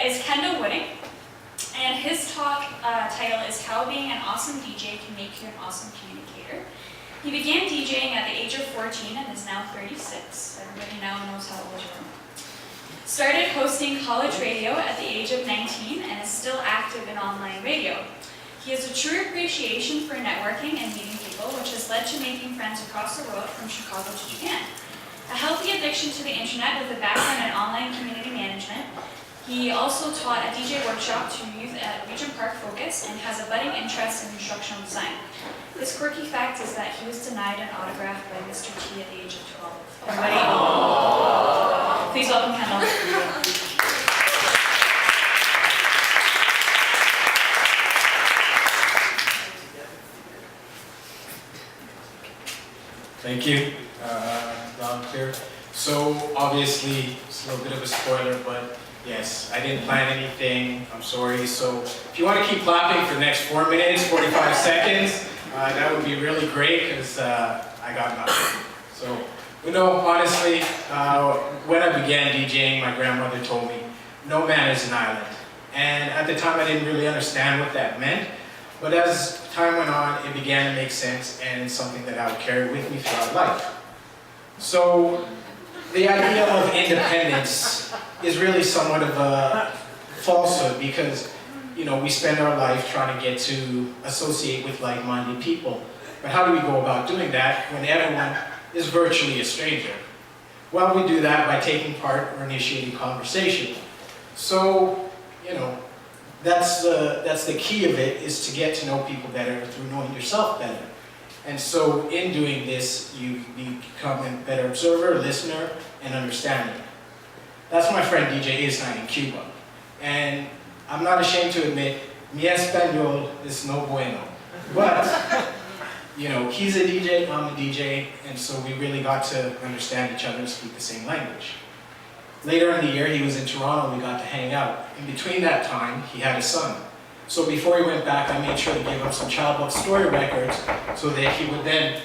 is Kendall Wooding, and his talk title is How Being an Awesome DJ Can Make You an Awesome Communicator. He began DJing at the age of 14 and is now 36. Everybody now knows how old you are. Started hosting college radio at the age of 19 and is still active in online radio. He has a true appreciation for networking and meeting people, which has led to making friends across the world from Chicago to Japan. A healthy addiction to the internet with a background in online community management. He also taught a DJ workshop to youth at Regent Park Focus and has a budding interest in instructional design. His quirky fact is that he was denied an autograph by Mr. T at the age of 12. Everybody, please welcome Kendall. Thank you. Loud and clear. So obviously, it's a little bit of a spoiler, but yes, I didn't plan anything. I'm sorry. So if you want to keep clapping for the next 4 minutes, 45 seconds, that would be really great because I got nothing. So, you know, honestly, when I began DJing, my grandmother told me, no man is an island. And at the time, I didn't really understand what that meant. But as time went on, it began to make sense, and it's something that I would carry with me throughout life. So the idea of independence is really somewhat of a falsehood because, you know, we spend our life trying to get to associate with like-minded people. But how do we go about doing that when everyone is virtually a stranger? Well, we do that by taking part or initiating conversation. So, you know, that's the key of it, is to get to know people better through knowing yourself better. And so in doing this, you become a better observer, listener, and understander. That's my friend DJ Isnai in Cuba. And I'm not ashamed to admit, mi español is no bueno. But, you know, he's a DJ, I'm a DJ, and so we really got to understand each other and speak the same language. Later in the year, he was in Toronto, we got to hang out. In between that time, he had a son. So before he went back, I made sure to give him some child book story records so that he would then...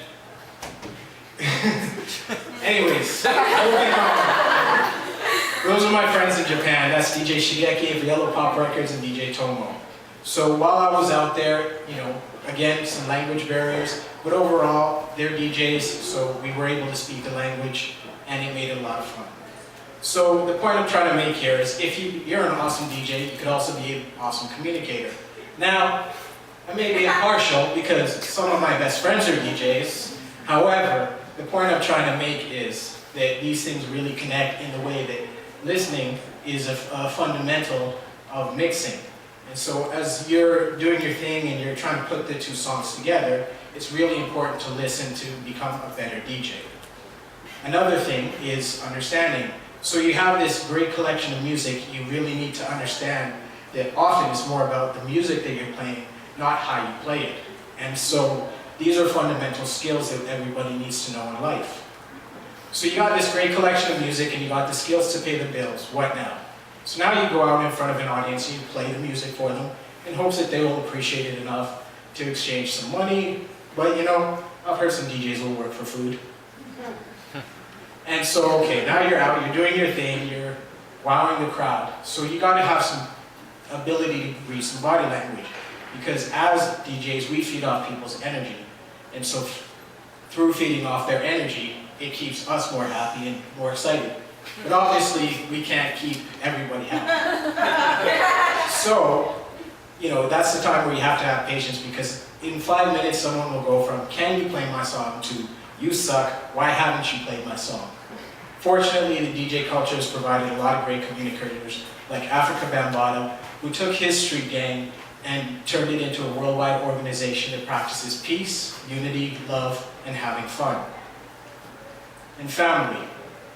Anyways, moving on. Those are my friends in Japan. That's DJ Shigeki of Yellow Pop Records and DJ Tomo. So while I was out there, you know, again, some language barriers, but overall, they're DJs, so we were able to speak the language, and it made it a lot of fun. So the point I'm trying to make here is if you're an awesome DJ, you could also be an awesome communicator. Now, I may be impartial because some of my best friends are DJs. However, the point I'm trying to make is that these things really connect in the way that listening is a fundamental of mixing. And so as you're doing your thing and you're trying to put the two songs together, it's really important to listen to become a better DJ. Another thing is understanding. So you have this great collection of music, you really need to understand that often it's more about the music that you're playing, not how you play it. And so these are fundamental skills that everybody needs to know in life. So you got this great collection of music and you got the skills to pay the bills. What now? So now you go out in front of an audience and you play the music for them in hopes that they will appreciate it enough to exchange some money. But you know, I've heard some DJs will work for food. And so, okay, now you're out, you're doing your thing, you're wowing the crowd. So you gotta have some ability to read some body language. Because as DJs, we feed off people's energy. And so through feeding off their energy, it keeps us more happy and more excited. But obviously, we can't keep everybody happy. So, you know, that's the time where you have to have patience because in 5 minutes, someone will go from, can you play my song, to, you suck, why haven't you played my song? Fortunately, the DJ culture has provided a lot of great communicators, like Africa Bambaataa, who took his street gang and turned it into a worldwide organization that practices peace, unity, love, and having fun. And family.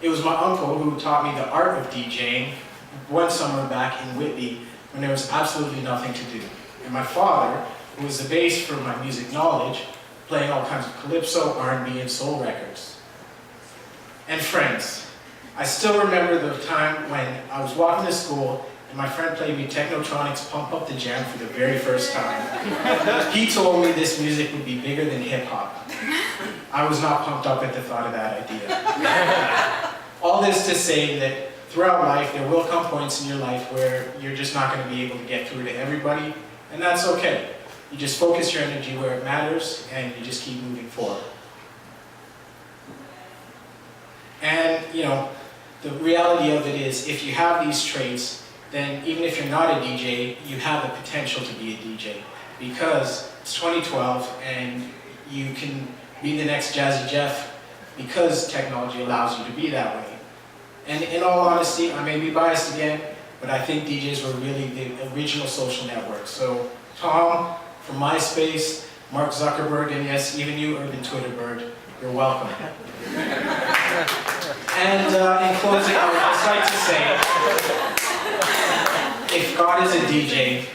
It was my uncle who taught me the art of DJing one summer back in Whitby when there was absolutely nothing to do. And my father, who was the base for my music knowledge, playing all kinds of calypso, R&B, and soul records. And friends. I still remember the time when I was walking to school and my friend played me Technotronic's Pump Up the Jam for the very first time. He told me this music would be bigger than hip-hop. I was not pumped up at the thought of that idea. All this to say that throughout life, there will come points in your life where you're just not going to be able to get through to everybody, and that's okay. You just focus your energy where it matters, and you just keep moving forward. And, you know, the reality of it is, if you have these traits, then even if you're not a DJ, you have the potential to be a DJ. Because it's 2012, and you can be the next Jazzy Jeff because technology allows you to be that way. And in all honesty, I may be biased again, but I think DJs were really the original social network. So Tom from MySpace, Mark Zuckerberg, and yes, even you, Urban Twitter Bird, you're welcome. And in closing, I would just like to say, if God is a DJ,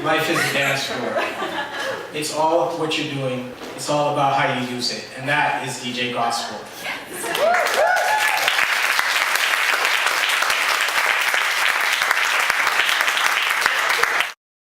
life is a dance floor. It's all what you're doing. It's all about how you use it. And that is DJ Gospel.